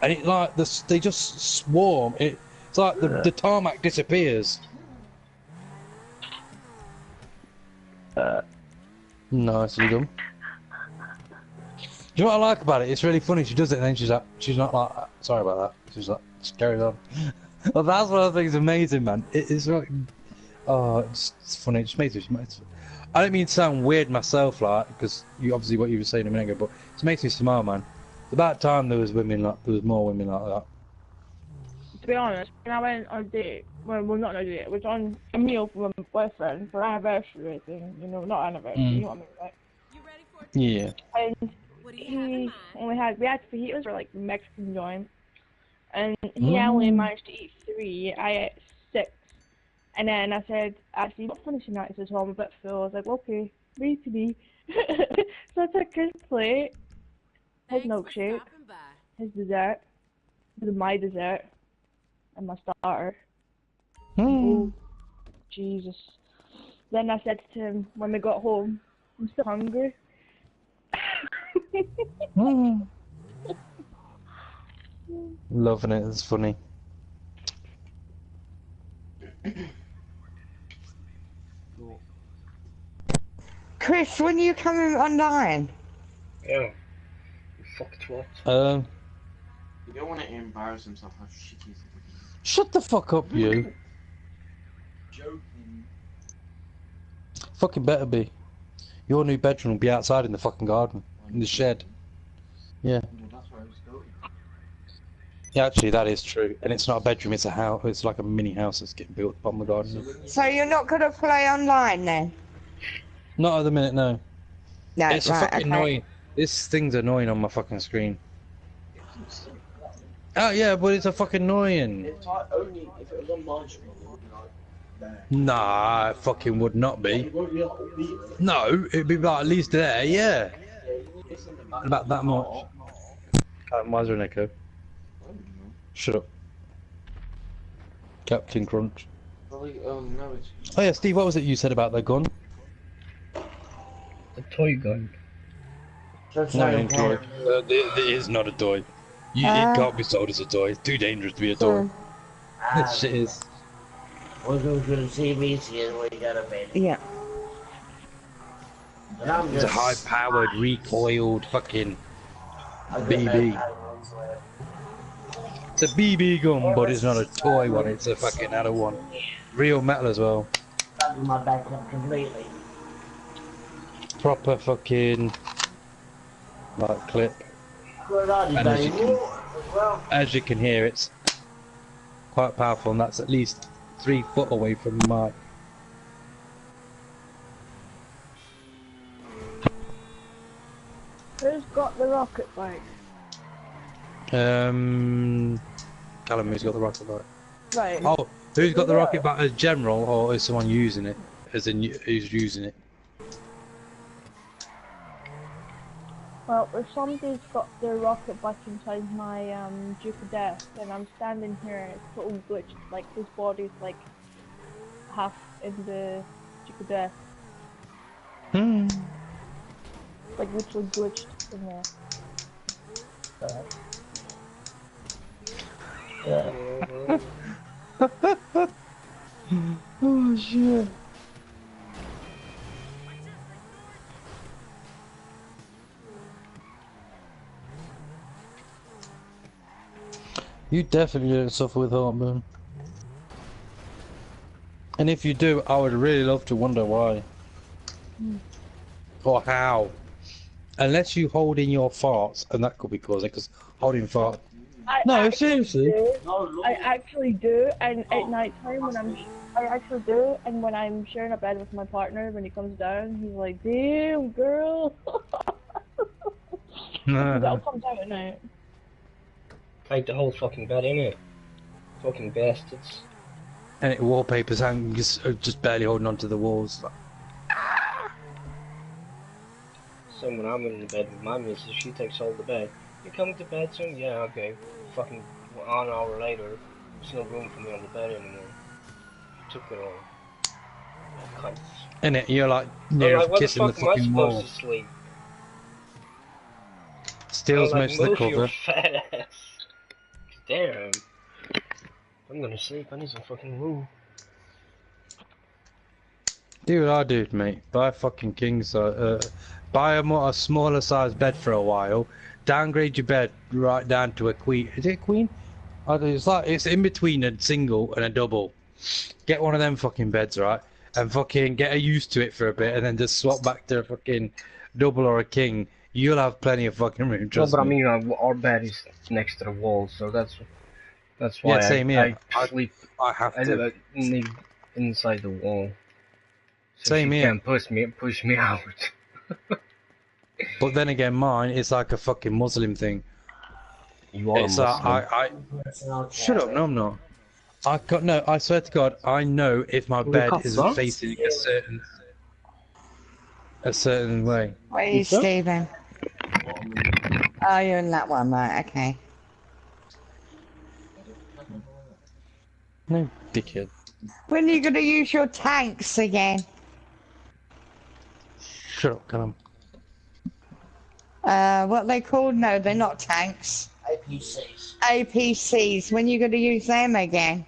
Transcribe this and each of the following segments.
and it like they just swarm. It's like the tarmac disappears. Nice, you dumb. Do you know what I like about it? It's really funny. She does it, and then she's not like, sorry about that. She's like, just carries on. Well, that's one of the things amazing, man. It's like, oh, it's funny. It just makes me. I don't mean to sound weird myself, like, because you obviously what you were saying a minute ago, but it makes me smile, man. It's about time there was more women like that. To be honest, when I went on a date, well, not on a date, it was on a meal with my boyfriend for anniversary thing, you know, not anniversary, you know what I mean, right? Yeah. And he only had, we had fajitas for like Mexican joint, and he only managed to eat 3, I ate 6. And then I said, actually, you're not finishing that. He says, well, I'm a bit full. I was like, okay, leave to me. So I took his plate, his milkshake, his dessert, my dessert, and my starter. Oh, Jesus. Then I said to him, when we got home, I'm still hungry. Loving it, it's funny. Chris, when are you coming online? Yeah. You fuck twat. You don't want to embarrass himself how shit he is. Shut the fuck up, you. Joking. Fucking better be. Your new bedroom will be outside in the fucking garden, in the shed. Yeah. That's where I was going. Yeah, actually, that is true. And it's not a bedroom; it's a house. It's like a mini house that's getting built up on the garden. So you're not gonna play online then? Not at the minute, no. No, It's right, fucking okay. annoying. This thing's annoying on my fucking screen. Oh yeah, but it's a fucking annoying. It's like only if it was on my screen, it would be like there. Nah, it fucking would not be. It won't be like all these. No, it'd be like at least there, yeah. About that much. Why is there an echo? Shut up. Captain Crunch. No, it's. Oh yeah, Steve, what was it you said about the gun? The toy gun. It is not a toy. It can't be sold as a toy. It's too dangerous to be a toy. This shit is. We'll go to the CBC where you got a bed. Yeah. It's a high-powered, recoiled fucking BB. It's a BB gun, but it's not a toy one. It's a fucking adult one. Real metal as well. My back up completely. Proper fucking like clip. And as you can hear, it's quite powerful, and that's at least 3 foot away from the mic. Who's got the rocket bike? Callum, who's got the rocket bike? Right. Oh, who's got the rocket bike as general, or is someone using it? As in, who's using it? Well, if somebody's got the rocket bike inside my Duke of Death, then I'm standing here and it's total glitched. Like his body's like half in the Duke of Death. Like literally glitched in there. Oh shit. You definitely don't suffer with heartburn. And if you do, I would really love to wonder why. Or how. Unless you hold in your farts, and that could be causing it, because holding farts. No, seriously. I actually do, and at night time when I actually do, and when I'm sharing a bed with my partner, when he comes down, he's like, damn, girl. That comes out at night. Take the whole fucking bed, innit? Fucking bastards. And it wallpapers hanging, just barely holding onto the walls. So when I'm in the bed with my missus, she takes all the bed. You coming to bed soon? Yeah, okay. Fucking 1 hour later, there's no room for me on the bed anymore. She took it all. Cunts. Innit, you're like near kissing the fucking wall. Supposed to sleep? Steals like, most of the move cover. your fat ass. Damn. I'm gonna sleep. I need some fucking room. Do what I do, mate. Buy a fucking king size. Buy a smaller size bed for a while. Downgrade your bed right down to a queen. Is it a queen? I don't know, it's in between a single and a double. Get one of them fucking beds, right? And fucking get used to it for a bit, and then just swap back to a fucking double or a king. You'll have plenty of fucking room. No, Trust but I me. mean, our bed is next to the wall, so that's why Yeah, same here. I sleep. I have I to. live inside the wall. So Same she here. can't push me out. But then again, mine is like a fucking Muslim thing. You are a It's Muslim. shut up. No, I'm not. I swear to God, I know if my bed isn't facing a certain way. Where are you, Stephen? Oh, you're in that one, right? Okay. No, dickhead. When are you gonna use your tanks again? Shut up, Callum. What they called? No, they're not tanks. APCs. APCs. When are you gonna use them again?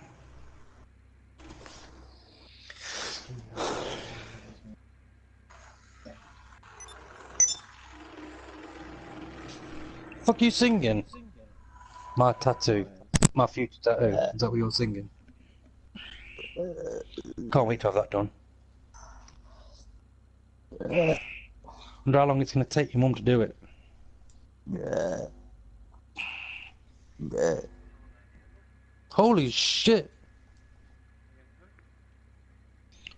Fuck you singing? My tattoo. My future tattoo. Is that what you're singing? Can't wait to have that done. Wonder how long it's going to take your mum to do it. Holy shit!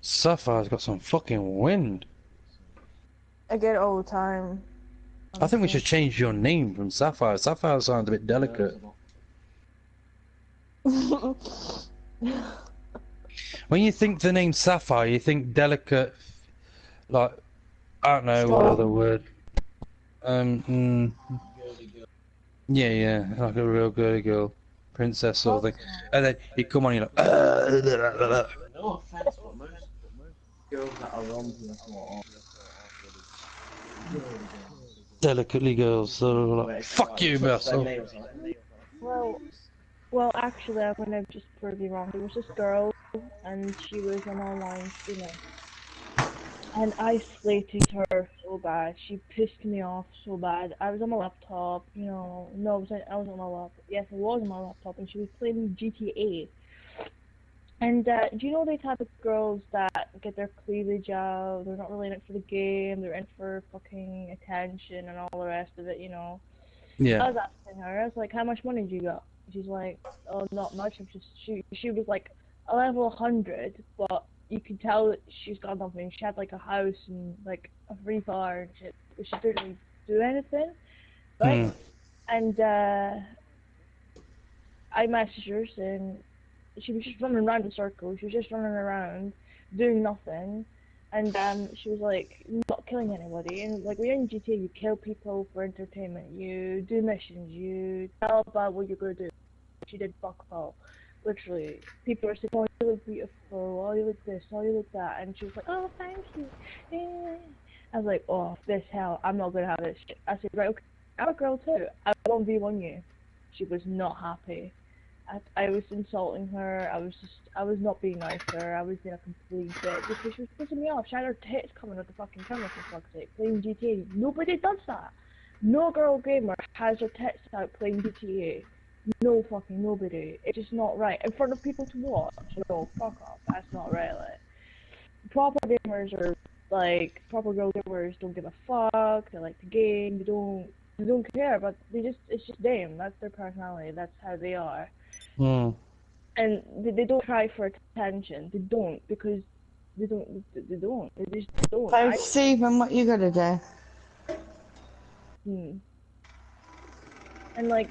Sapphire's got some fucking wind. I get it all the time. I think we should change your name from Sapphire. Sapphire sounds a bit delicate. When you think the name Sapphire, you think delicate, like, I don't know what other word. Yeah, like a real girly girl, princess sort of thing. And then you come on, you're like, No offense, but most girls that are romping are delicately girls. So like, fuck you, Mercer. Well, actually, I'm gonna just prove you wrong. There was this girl, and she was an online streamer, and I slated her so bad. She pissed me off so bad. I was on my laptop, you know. No, I was on my laptop. Yes, I was on my laptop, and she was playing GTA. And do you know the type of girls that get their cleavage out? They're not really in it for the game. They're in for fucking attention and all the rest of it, you know. I Yeah. was asking her. I was like, "How much money do you got?" She's like, "Oh, not much." I'm just she was like a level 100, but you could tell that she's got nothing. She had like a house and like a free car and shit, but she didn't really do anything, right? And I messaged her saying she was just running around in circles. She was just running around doing nothing. And she was like, not killing anybody. And like, when you're in GTA, you kill people for entertainment. You do missions. You tell about what you're gonna do. She did fuck all. Literally, people are saying, "Oh, you look beautiful. Oh, you look this. Oh, you look that." And she was like, "Oh, thank you." Yeah. I was like, "Oh, this hell. I'm not gonna have this shit." I said, "Right, okay. I'm a girl too. I won't V1 you." She was not happy. I was insulting her. I was not being nice to her. I was being a complete bitch because she was pissing me off. She had her tits coming out the fucking camera for fuck's sake, playing GTA. Nobody does that. No girl gamer has her tits out playing GTA. No fucking nobody. It's just not right. In front of people to watch. No, fuck off. That's not right. Like, proper gamers are like proper girl gamers don't give a fuck. They like the game. They don't care. But it's just them. That's their personality. That's how they are. And they don't cry for attention. They don't because they don't. They just don't. So, Stephen, what you gonna do? And like,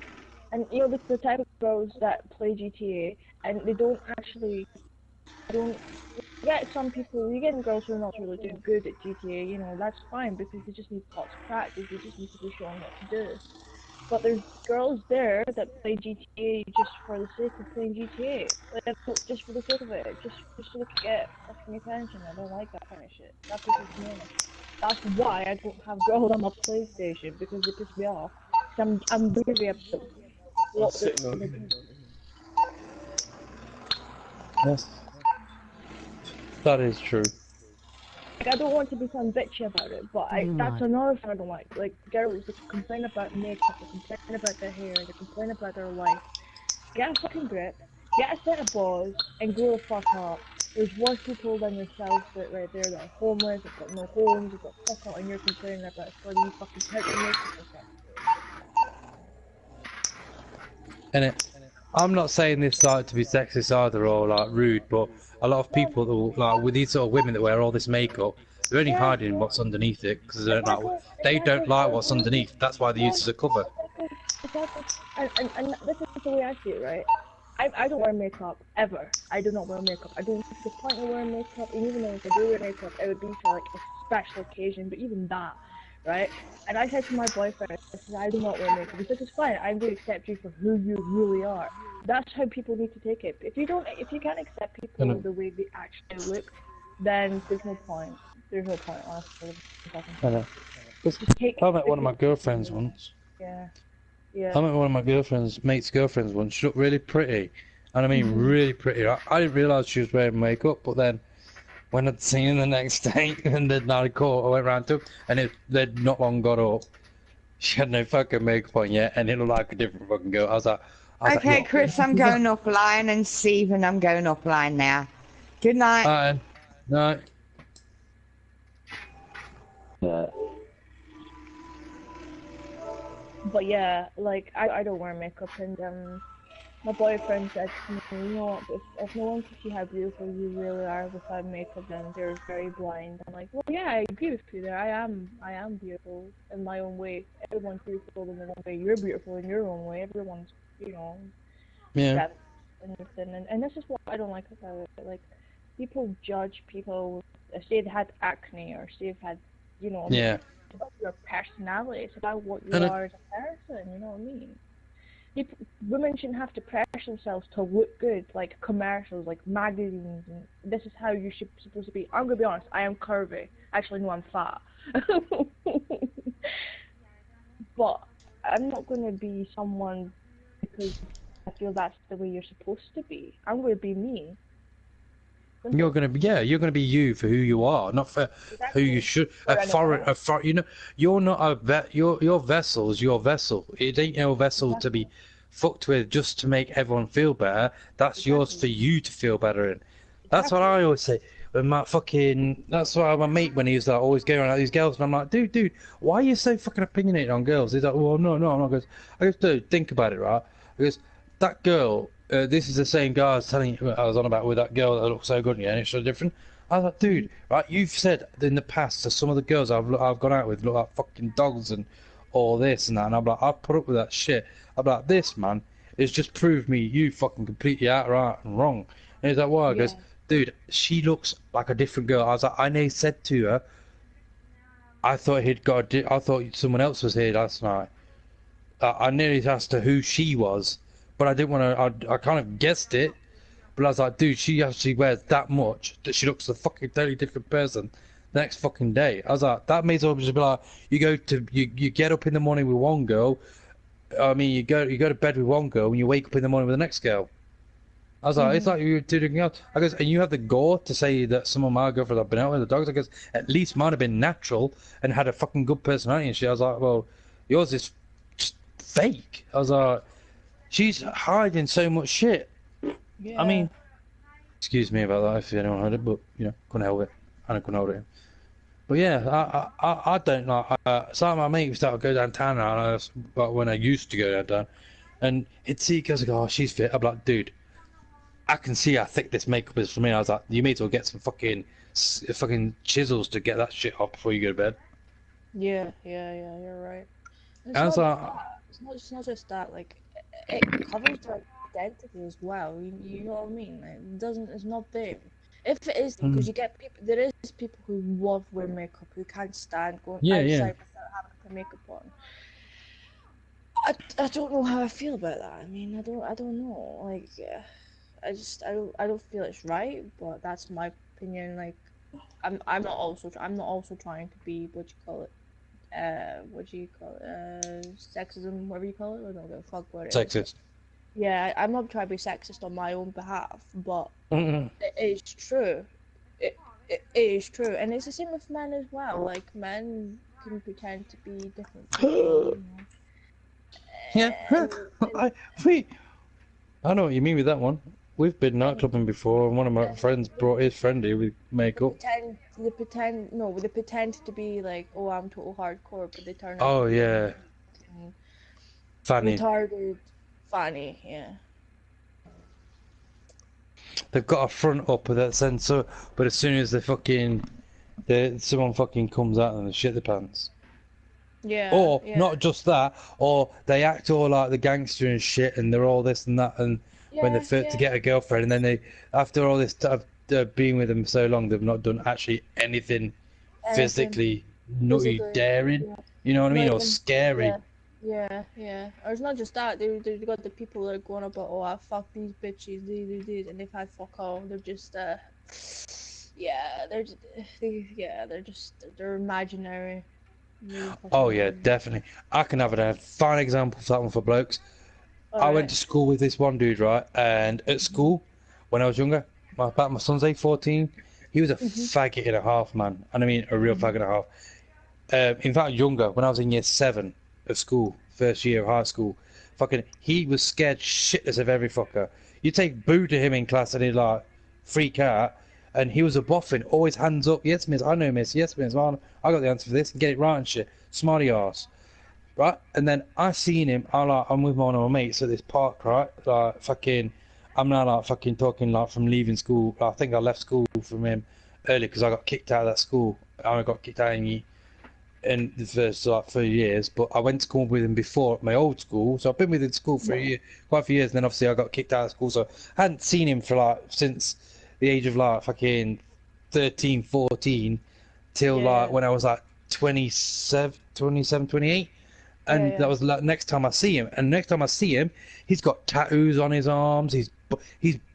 and you know the type of girls that play GTA and they don't actually. You get some people. You get girls who are not really doing good at GTA. You know that's fine because they just need lots of practice. They just need to be shown what to do. But there's girls there that play GTA just for the sake of playing GTA. Like, just for the sake of it. Just to get fucking attention. I don't like that kind of shit. That pisses me off. That's why I don't have girls on my PlayStation, because they piss me off. I'm very upset. what sitting they're on. Yes. That is true. Like, I don't want to be some bitchy about it, but that's another thing I don't like. Like, girls that complain about makeup, they complain about their hair, they complain about their life. Get a fucking grip, get a set of balls, and grow the fuck up. There's worse people than yourself that right there that are homeless, they've got no homes, they've got fuck out, and you're complaining about stuff you fucking put your makeup and stuff. And I'm not saying this like to be sexist either or like rude, but a lot of people that will, like with these sort of women that wear all this makeup, they're only Yeah, hiding what's underneath it because exactly, they don't like exactly. what's underneath. That's why they use it as a cover. Exactly. And this is the way I see it, right? I don't wear makeup ever. I do not wear makeup. I don't see the point of wearing makeup, and even though if I do wear makeup, it would be for like a special occasion. But even that, right? And I said to my boyfriend, I said I do not wear makeup. He said it's fine. I'm going to accept you for who you really are. That's how people need to take it. If you can't accept people the way they actually look, then there's no point. There's no point, honestly. I know. I met one of my girlfriends once. Yeah. Yeah. I met one of my mate's girlfriends once. She looked really pretty, and I mean really pretty. I didn't realise she was wearing makeup, but then when I'd seen her the next day, and then I went round to her, and they'd not long got up. She had no fucking makeup on yet, and it looked like a different fucking girl. I was like, Okay, "Yo." Chris, I'm going offline, and Stephen, I'm going offline now. Good night. No. But yeah, like I don't wear makeup, and my boyfriend said to me, you know what, if no one can see how beautiful you really are without makeup, then they're very blind. I'm like, well, yeah, I agree with you there. I am beautiful in my own way. Everyone's beautiful in their own way. You're beautiful in your own way. Everyone's, Yeah. and this is what I don't like about it. Like, people judge people, say they had acne or say they've had, Yeah. It's about your personality. It's about what you And are as a person. You know what I mean? Women shouldn't have to pressure themselves to look good, like commercials, like magazines, and this is how you should supposed to be. I'm gonna be honest, I am curvy. Actually, no, I'm fat. But I'm not gonna be someone because I feel that's the way you're supposed to be. I'm gonna be me. You're gonna be you for who you are, not for who you should. You're not your vessel's your vessel. It ain't your vessel to be fucked with just to make everyone feel better. That's yours for you to feel better in. That's what I always say. That's why my mate, when he was like always going around these girls, and I'm like, dude, why are you so fucking opinionated on girls? He's like, well, no, I'm not. I goes, dude, think about it, right? Because that girl. This is the same guy I was on about with that girl that looked so good, and it's so different. I was like, dude, right? You've said in the past to some of the girls I've gone out with look like fucking dogs and all this and that, and I'm like, I've put up with that shit. I'm like, this man has just proved me you fucking completely outright and wrong. And he's like, why? He goes, dude, she looks like a different girl. I was like, I nearly said to her, I thought someone else was here last night. I nearly asked her who she was. But I didn't want to. I kind of guessed it, but I was like, dude, she actually wears that much that she looks a fucking totally different person the next fucking day. I was like, that may as well just be like, you get up in the morning with one girl. I mean, you go to bed with one girl and you wake up in the morning with the next girl. I was like, it's like you were two different girls. I guess, and you have the gore to say that some of my girlfriends have been out with the dogs. I guess at least mine have been natural and had a fucking good personality and shit. I was like, well, yours is just fake. I was like. She's hiding so much shit. Yeah. I mean, excuse me about that if anyone heard it, but couldn't help it. I couldn't hold it. But yeah, I don't like. Some of my mates started to go downtown now, but when I used to go downtown, and he'd see girls go, "Oh, she's fit." I'm like, dude, I can see how thick this makeup is for me. I was like, you may as well get some fucking chisels to get that shit off before you go to bed. Yeah, you're right. And I was like, It's not just that, like, it covers their identity as well. You know what I mean? Like, it's not them. If it is, because you get people, there is people who love wearing makeup who can't stand going outside without having to put makeup on. I don't know how I feel about that. I mean, I don't know. Like, I don't feel it's right, but that's my opinion. Like, I'm not also trying to be what you call it, what do you call it? Sexism, whatever you call it. I don't give a fuck what it is. Sexist. Yeah, I'm not trying to be sexist on my own behalf, but Mm-mm. it is true. It is true, and it's the same with men as well. Like men can pretend to be different people, you know. Yeah. I know what you mean with that one. We've been nightclubbing before, and one of my friends brought his friend here with makeup. They pretend to be like, oh, I'm total hardcore, but they turn out Oh to be yeah, Fanny. retarded, funny, yeah. They've got a front up with that sensor, but as soon as someone fucking comes out and they shit their pants. Yeah. Or yeah. not just that, or they act all like the gangster and shit, and they're all this and that, and when they're fit to get a girlfriend, and then they, after all this time being with them so long, they've not done actually anything physically nutty, daring. Yeah. You know what I mean? Not Or even- scary. Yeah. Or it's not just that. They got the people that are going about, oh, I fuck these bitches, these, and they've had fuck all. They're just they're imaginary. Really Oh fucking yeah, imaginary. definitely. I can have a fine example for that one for blokes. I went to school with this one dude, right? And at school, when I was younger, about my son's age, 14, he was a faggot and a half, man. And I mean a real faggot and a half. In fact, younger, when I was in year 7 of school, first year of high school, fucking, he was scared shitless of every fucker. You take boo to him in class and he'd like freak out. And he was a boffin, always hands up. Yes, miss, I know, miss. Yes, miss, I got the answer for this. And get it right and shit. Smarty arse. Right? And then I seen him, I'm with one of my mates at this park, right? Like, fucking, I'm now like fucking talking like from leaving school. I think I left school from him early because I got kicked out of that school. I got kicked out in the first like 3 years, but I went to school with him before at my old school. So I've been with him at school for quite a few years, and then obviously I got kicked out of school. So I hadn't seen him for like since the age of like fucking 13, 14 till like when I was like 27, 28. And that was like next time I see him. And next time I see him, he's got tattoos on his arms. He's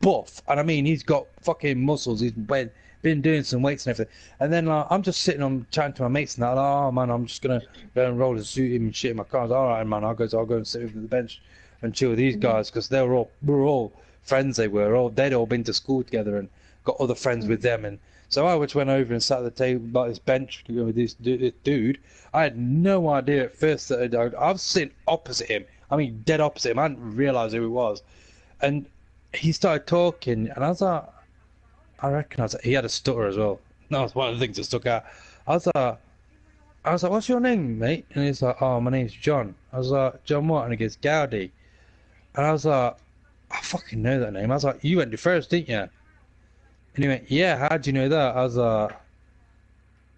buff, and I mean he's got fucking muscles. He's been doing some weights and everything. And then like, I'm just sitting on chatting to my mates and that. Like, oh man, I'm just gonna go and roll a suit him and shit in my car. I was like, all right, man. I'll go and sit with the bench and chill with these guys because we were all friends. They'd all been to school together and got other friends with them. And so I just went over and sat at the table by this bench with this dude. I had no idea at first that I was sitting opposite him. I mean, dead opposite him. I didn't realise who he was. And he started talking, and I was like, I recognised it. He had a stutter as well. That was one of the things that stuck out. I was like, what's your name, mate? And he's like, oh, my name's John. I was like, John what? And he goes, Gowdy. And I was like, I fucking know that name. I was like, you went to first, didn't you? And he went, yeah, how'd you know that? I was like,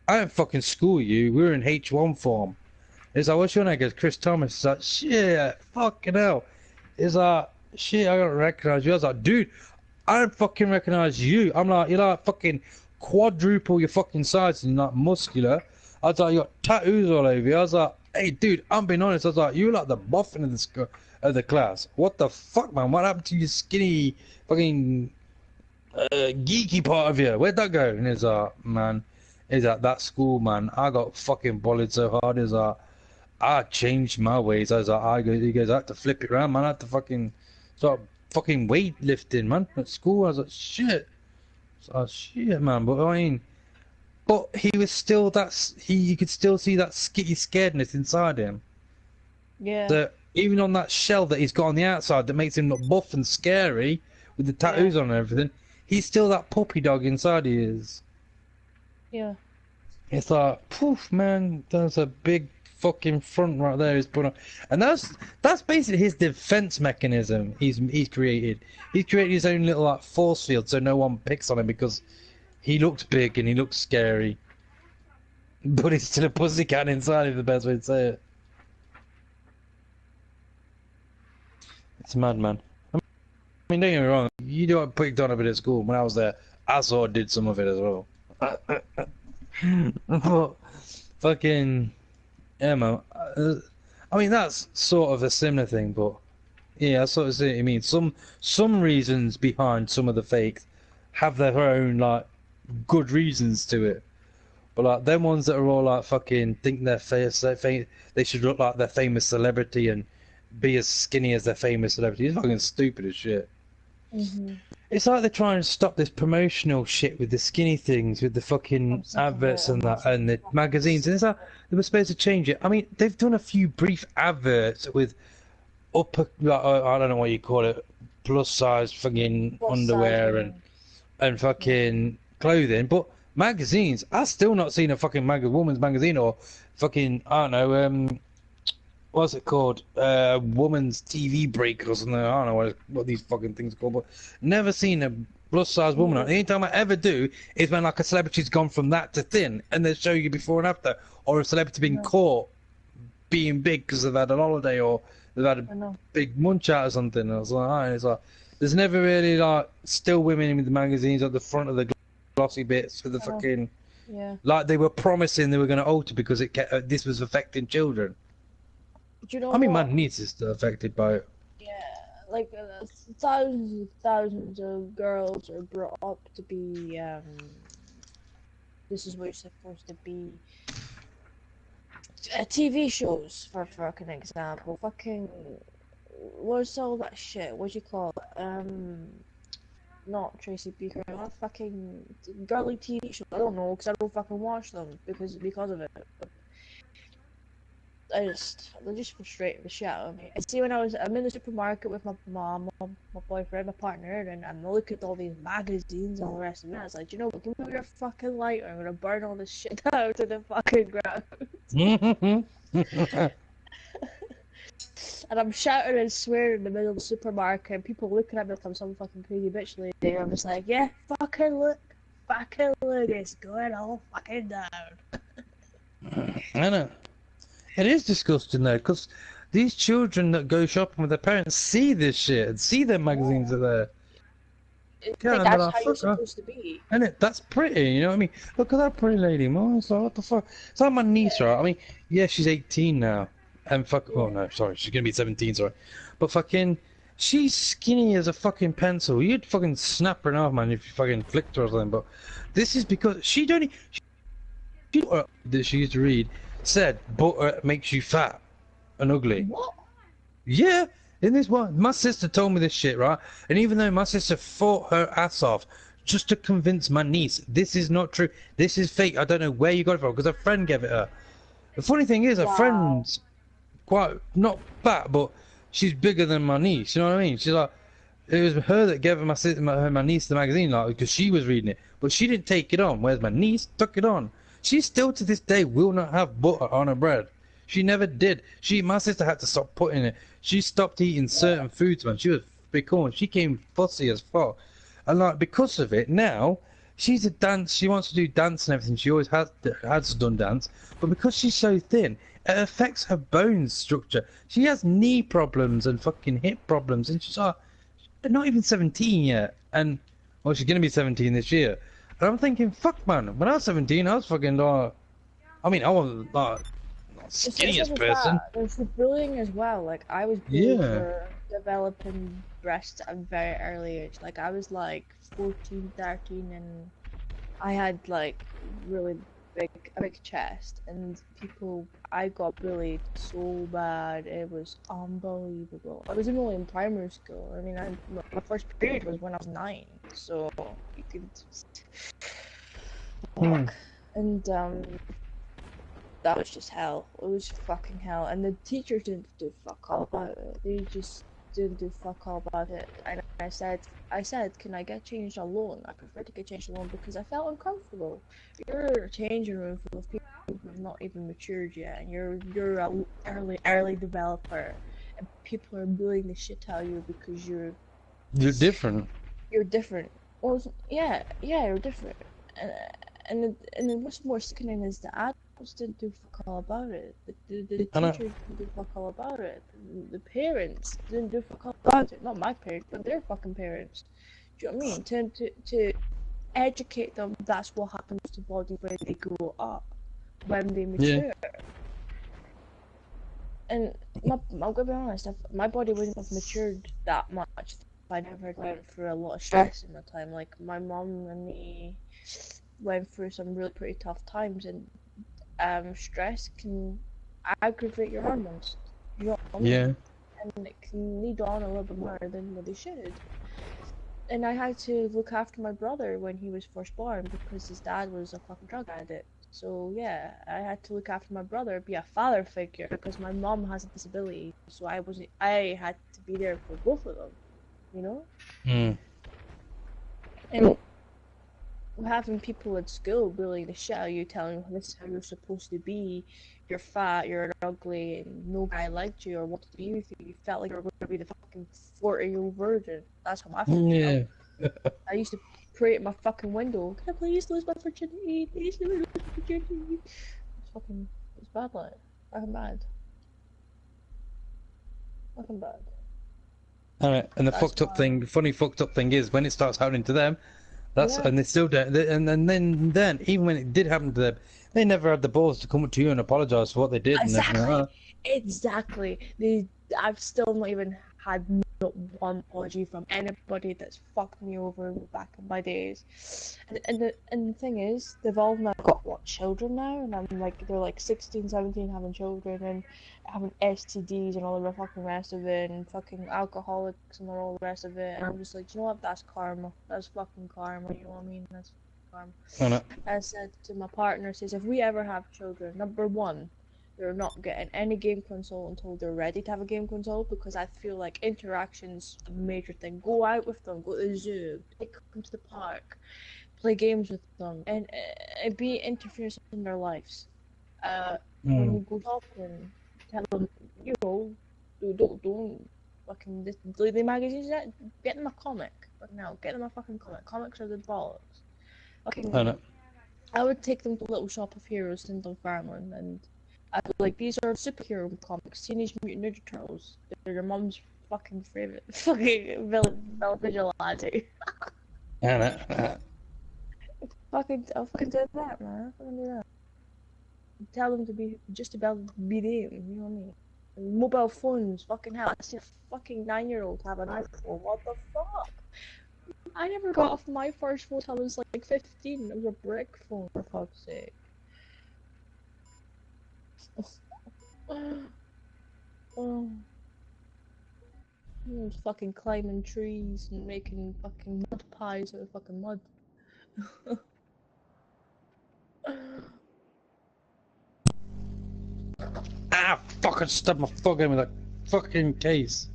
I didn't fucking school you. We were in H1 form. He's like, what's your name? He goes, Chris Thomas. He's like, shit, fucking hell. He's like, shit, I don't recognise you. I was like, dude, I don't fucking recognise you. I'm like, you're like fucking quadruple your fucking size and you're like muscular. I was like, you got tattoos all over you. I was like, hey, dude, I'm being honest. I was like, you're like the boffin of the class. What the fuck, man? What happened to your skinny fucking geeky part of you? Where'd that go? And he's like, man, he's at that school, man. I got fucking bullied so hard. He's like, I changed my ways. I was like, he goes, I had to flip it around, man. I had to fucking start fucking weightlifting, man, at school. I was like, shit. Shit, man. But I mean, but he was still you could still see that skitty scaredness inside him. Yeah. That even on that shell that he's got on the outside that makes him look buff and scary with the tattoos on and everything, he's still that puppy dog inside he is. Yeah. It's like, poof, man, that's a big fucking front right there he's put on. And that's basically his defense mechanism he's created. He's created his own little like force field so no one picks on him because he looks big and he looks scary. But he's still a pussycat inside, is the best way to say it. It's mad, man. I mean, don't get me wrong, you do what picked on a bit at school. When I was there, I sort of did some of it as well. But fucking yeah, man. I mean, that's sort of a similar thing, but yeah, I sort of see what you mean. Some reasons behind some of the fakes have their own like good reasons to it, But like them ones that are all like fucking think they're they should look like their famous celebrity and be as skinny as their famous celebrity. It's fucking stupid as shit. It's like they're trying to stop this promotional shit with the skinny things, with the fucking adverts and that, and the magazines. And it's like they were supposed to change it. I mean, they've done a few brief adverts with upper, like, I don't know what you call it, plus size fucking underwear and fucking clothing, but magazines. I've still not seen a fucking woman's magazine or fucking, I don't know, what's it called? Woman's TV break or something. I don't know what these fucking things are called, but never seen a plus size woman. The only time I ever do is when like a celebrity's gone from that to thin, and they show you before and after, or a celebrity being caught being big because they've had a holiday or they've had a big munch out or something. I was like, oh, it's like there's never really like still women in the magazines at the front of the glossy bits for the fucking like they were promising they were going to alter because it this was affecting children. Do you know I mean, what? my niece is still affected by it. Yeah, like thousands and thousands of girls are brought up to be. This is what you're supposed to be. TV shows, for fucking example. Fucking, what's all that shit? What do you call it? Not Tracy Beaker. Not fucking girly TV shows. I don't know, because I don't fucking watch them because of it. But they're just frustrating the shit out of me. I see when I'm in the supermarket with my mom, my boyfriend, my partner, and I'm looking at all these magazines and all the rest of it. I was like, you know what, give me your fucking lighter, I'm gonna burn all this shit down to the fucking ground. And I'm shouting and swearing in the middle of the supermarket, and people looking at me like I'm some fucking crazy bitch lady. I'm just like, yeah, fucking look, it's going all fucking down. I know. It is disgusting though, because these children that go shopping with their parents see this shit and see their magazines are there. Yeah, that's how you're supposed to be. And that's pretty, you know what I mean? Look at that pretty lady, man. It's like, what the fuck? It's like my niece, right? I mean, yeah, she's 18 now. And oh no, sorry, she's gonna be 17, sorry. But fucking, she's skinny as a fucking pencil. You'd fucking snap her in half, man, if you fucking flicked her or something. But this is because she that she used to read said butter makes you fat and ugly. What? Yeah, in this one, my sister told me this shit, right? And even though my sister fought her ass off just to convince my niece this is not true, this is fake, I don't know where you got it from, because a friend gave it her. The funny thing is, her friend's quite not fat, but she's bigger than my niece. You know what I mean? She's like, it was her that gave my niece the magazine, like, because she was reading it, but she didn't take it on. Whereas my niece took it on. She still to this day will not have butter on her bread. She never did. My sister had to stop putting it. She stopped eating certain foods, man. She was becoming, she came fussy as fuck. And like, because of it, now, she's a dance, she wants to do dance and everything. She always has done dance. But because she's so thin, it affects her bone structure. She has knee problems and fucking hip problems. And she's like, not even 17 yet. And, well, she's going to be 17 this year. And I'm thinking, fuck, man. When I was 17, I was fucking like, I mean, I was like, not skinniest person. There's the bullying as well. Like, I was bullied for developing breasts at a very early age. Like, I was like 14, 13, and I had like really a big chest, and I got bullied so bad, it was unbelievable. I was only in primary school. I mean, my first period was when I was 9, so you could and that was just hell. It was fucking hell, and the teachers didn't do fuck all about it. They just didn't do fuck all about it. And I said, can I get changed alone? I prefer to get changed alone because I felt uncomfortable. You're in a changing room full of people who've not even matured yet, and you're a early developer, and people are bullying the shit out of you because you're different. You're different. Well, yeah, you're different. And then what's more sickening is the adults didn't do fuck all about it. The teachers didn't do fuck all about it. The parents didn't do fuck all about it. Not my parents, but their fucking parents. Do you know what I mean? To educate them, that's what happens to bodies when they grow up, when they mature. Yeah. And I'm gonna be honest, my body wouldn't have matured that much if I never went through a lot of stress in my time. Like, my mom and me, went through some really pretty tough times, and stress can aggravate your hormones. You know what I mean? Yeah. And it can lead on a little bit more than what they should. And I had to look after my brother when he was first born because his dad was a fucking drug addict. So yeah, I had to look after my brother, be a father figure because my mom has a disability. So I had to be there for both of them, you know? Hmm. And having people at school bullying the shit out of you, telling you this is how you're supposed to be, you're fat, you're ugly, and no guy liked you or wanted to be with you. You felt like you were going to be the fucking 40-year-old virgin. That's how I felt. Yeah. I used to pray at my fucking window, can I please lose my virginity? Please lose my virginity. It's bad, like. Fucking bad. Fucking bad. Alright, and the That's fucked up why- thing, funny fucked up thing is when it starts happening to them, that's Yeah. and they still don't. And then even when it did happen to them, they never had the balls to come up to you and apologize for what they did. Exactly. And Exactly. I've still not even had not one apology from anybody that's fucked me over back in my days. And the thing is, they've all now got what, children now, and I'm like, they're like 16, 17 having children and having STDs and all the fucking rest of it, and fucking alcoholics and all the rest of it. And I'm just like, you know what? That's karma. That's fucking karma. You know what I mean? That's karma. and I said to my partner, says if we ever have children, number one, they're not getting any game console until they're ready to have a game console, because I feel like interaction's a major thing. Go out with them, go to the zoo, take them to the park, play games with them, and be interference in their lives. When you go shopping, tell them, you know, don't fucking delete the magazines yet. Get them a comic. But no, get them a fucking comic. Comics are the bollocks. Fucking. and I would take them to Little Shop of Heroes in Dunfermline, and I'd be like, these are superhero comics, Teenage Mutant Ninja Turtles. They're your mom's fucking favorite fucking villain vigilante. I'll fucking do that, man. I'll fucking do that. Tell them to be just about be them, you know what I mean? And mobile phones, fucking hell. I see a fucking 9-year-old have an iPhone. What the fuck? I never got off my first phone till I was like 15. It was a brick phone, for fuck's sake. Oh. I was fucking climbing trees and making fucking mud pies out of fucking mud. fucking stubbed my foot in with that fucking case.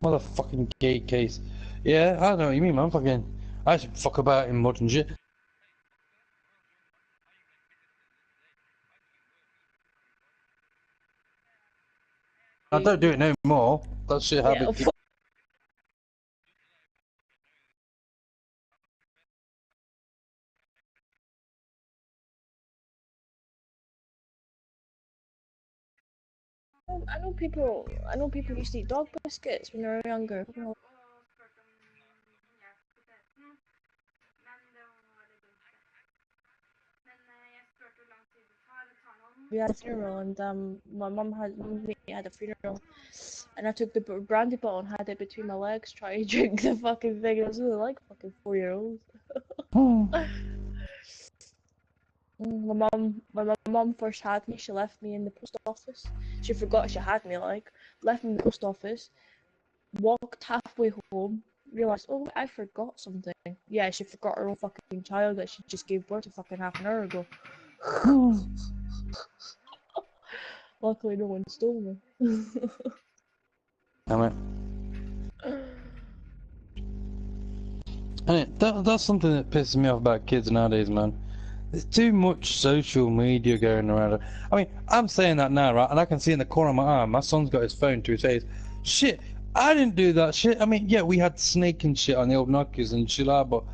Motherfucking gay case. Yeah, I know what you mean, man. Fucking, I should fuck about in mud and shit. I don't do it no more. That shit Yeah, habit. I know people used to eat dog biscuits when they were younger. We had a funeral, and my mum had a funeral, and I took the brandy bottle and had it between my legs, trying to drink the fucking thing. I was really like fucking 4-year-olds. My mum first had me. She left me in the post office. She forgot she had me. Like, left me in the post office. Walked halfway home. Realized, oh, I forgot something. Yeah, she forgot her own fucking child that she just gave birth to fucking half an hour ago. Luckily, no one stole me. Damn it. And that's something that pisses me off about kids nowadays, man. There's too much social media going around. I mean, I'm saying that now, right? And I can see in the corner of my eye, my son's got his phone to his face. Shit, I didn't do that shit. I mean, yeah, we had Snake and shit on the old Nokias and shit like that, but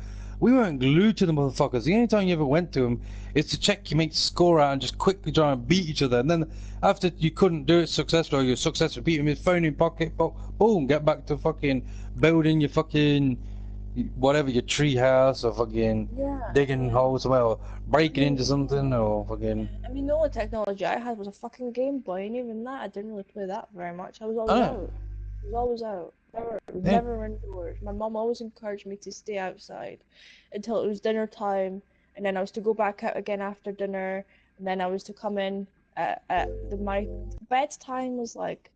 we weren't glued to the motherfuckers. The only time you ever went to them is to check your mate's score out and just quickly try and beat each other. And then after you couldn't do it successfully, or you're successful, beat him, his phone in pocket, boom, get back to fucking building your fucking whatever, your tree house, or fucking digging holes, or breaking into something, or fucking. I mean, the only technology I had was a fucking Game Boy, and even that, I didn't really play that very much. I was always out. I was always out. Never indoors. My mom always encouraged me to stay outside until it was dinner time, and then I was to go back out again after dinner, and then I was to come in my bedtime was like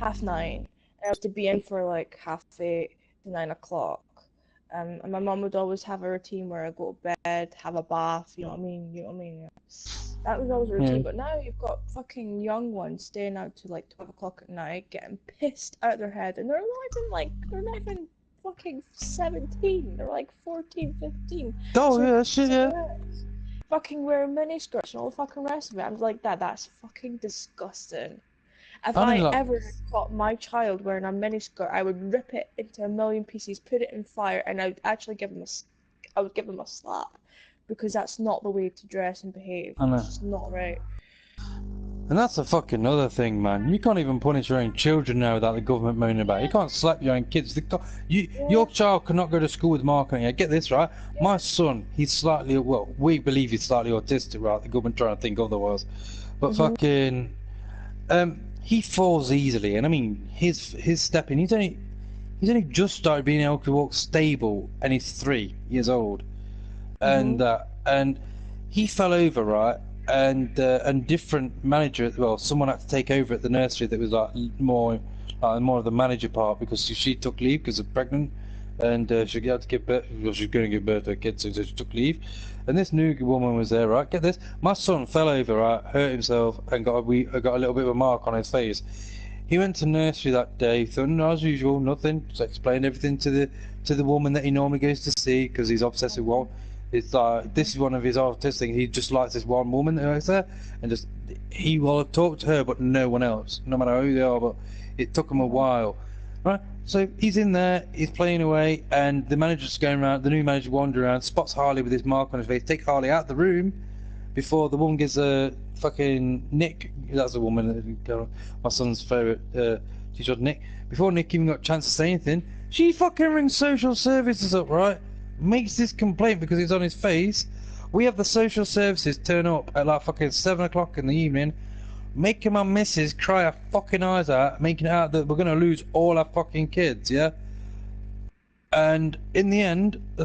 9:30, and I was to be in for like 7:30 to 9:00. And my mom would always have a routine where I go to bed, have a bath, you know what I mean? You know what I mean? That was always a routine, but now you've got fucking young ones staying out to like 12:00 at night, getting pissed out of their head, and they're not even fucking 17, they're like 14, 15. Oh So- yeah, shit, yeah. Fucking wearing miniskirts and all the fucking rest of it. I'm like, that's fucking disgusting. If I I mean, like- ever caught my child wearing a miniskirt, I would rip it into a million pieces, put it in fire, and I would actually give him a slap, because that's not the way to dress and behave. I know. It's just not right. And that's a fucking other thing, man. You can't even punish your own children now without the government moaning about it. You can't slap your own kids. Your child cannot go to school with mark on it. Get this, right? My son, he's slightly, well, we believe he's slightly autistic, right? The government trying to think otherwise. But fucking, he falls easily. And I mean, his stepping, he's only just started being able to walk stable, and he's 3 years old. And he fell over, right? And different manager, well, someone had to take over at the nursery that was like more of the manager part, because she took leave because of pregnant, and she had to give birth. Well, she's going to give birth to a kid, so she took leave. And this new woman was there, right? Get this, my son fell over, right, hurt himself, and got a little bit of a mark on his face. He went to nursery that day, thought, no, as usual, nothing. Just explained everything to the woman that he normally goes to see, because he's obsessed with one. It's like, this is one of his artistic. He just likes this one woman that works there, and he will talk to her, but no one else, no matter who they are. But it took him a while, right? So he's in there, he's playing away, and the manager's going around. The new manager wandering around, spots Harley with his mark on his face. Take Harley out of the room before the woman gives a fucking Nick. That's the woman, my son's favourite teacher, Nick. Before Nick even got a chance to say anything, she fucking rings social services up, right? Makes this complaint because it's on his face. We have the social services turn up at like fucking 7 o'clock in the evening, making my missus cry her fucking eyes out, making it out that we're gonna lose all our fucking kids, yeah? And in the end, I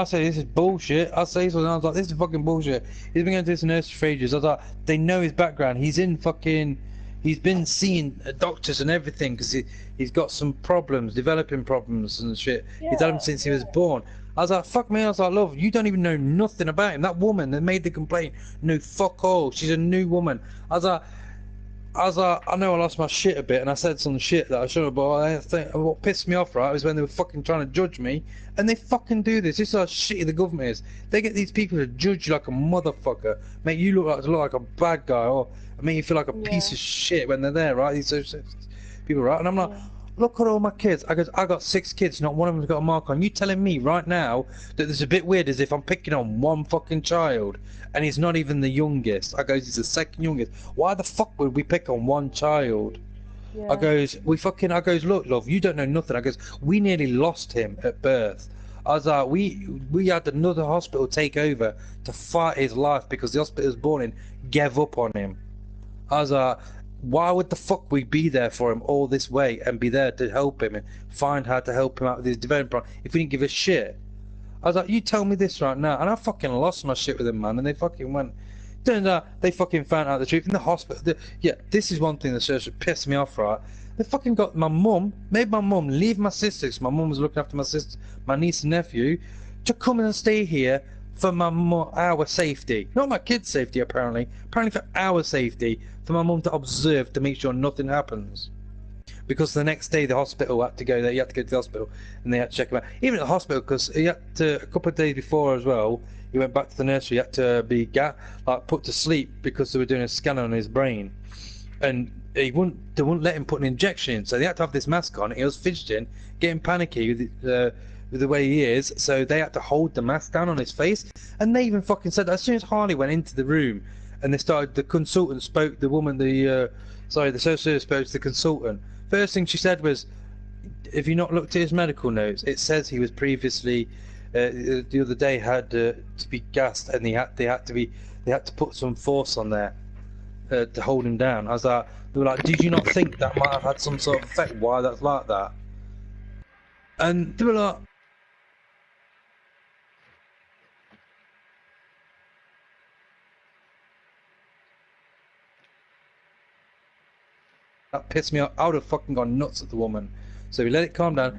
say this is bullshit. I say something, I was like, this is fucking bullshit. He's been going to this nursery for ages. I was like, they know his background. He's been seeing doctors and everything because he's got some problems, developing problems and shit. He's had them since he was born. I was like, fuck me. I was like, love, you don't even know nothing about him. That woman that made the complaint knew fuck all. She's a new woman. I was like, I know I lost my shit a bit, and I said some shit that I shouldn't have, but I think what pissed me off, right, was when they were fucking trying to judge me, and they fucking do this. This is how shitty the government is. They get these people to judge you like a motherfucker, make you look like a bad guy, or make you feel like a piece of shit when they're there, right? These people, right? And I'm like, look at all my kids. I got 6 kids, not one of them's got a mark on. You telling me right now that it's a bit weird as if I'm picking on one fucking child, and he's not even the youngest. I goes, he's the second youngest. Why the fuck would we pick on one child? I goes, look, love, you don't know nothing. I goes, we nearly lost him at birth. I was like, we had another hospital take over to fight his life because the hospital he was born in gave up on him. I was like, why would the fuck we be there for him all this way and be there to help him and find how to help him out with his development problem if we didn't give a shit? I was like, you tell me this right now. And I fucking lost my shit with him, man. And they fucking went. Turns out they fucking found out the truth in the hospital. This is one thing that seriously pissed me off, right? They fucking got my mum, made my mum leave my sister, because my mum was looking after my sister, my niece and nephew, to come and stay here for our safety. Not my kids' safety, apparently. Apparently for our safety. For my mum to observe to make sure nothing happens. Because the next day the hospital had to go there, you had to go to the hospital and they had to check him out. Even at the hospital, because he had to, a couple of days before as well, he went back to the nursery, he had to be put to sleep because they were doing a scan on his brain. And they wouldn't let him put an injection in, so they had to have this mask on. He was fidgeting, getting panicky with the way he is, so they had to hold the mask down on his face. And they even fucking said that as soon as Harley went into the room and the consultant spoke, the social service spoke to the consultant. First thing she said was, "Have you not looked at his medical notes? It says he was previously the other day had to be gassed, and they had to put some force on there to hold him down." I was like, they were like, "Did you not think that might have had some sort of effect? Why that's like that?" And they were like, That pissed me off. I would have fucking gone nuts at the woman. So we let it calm down.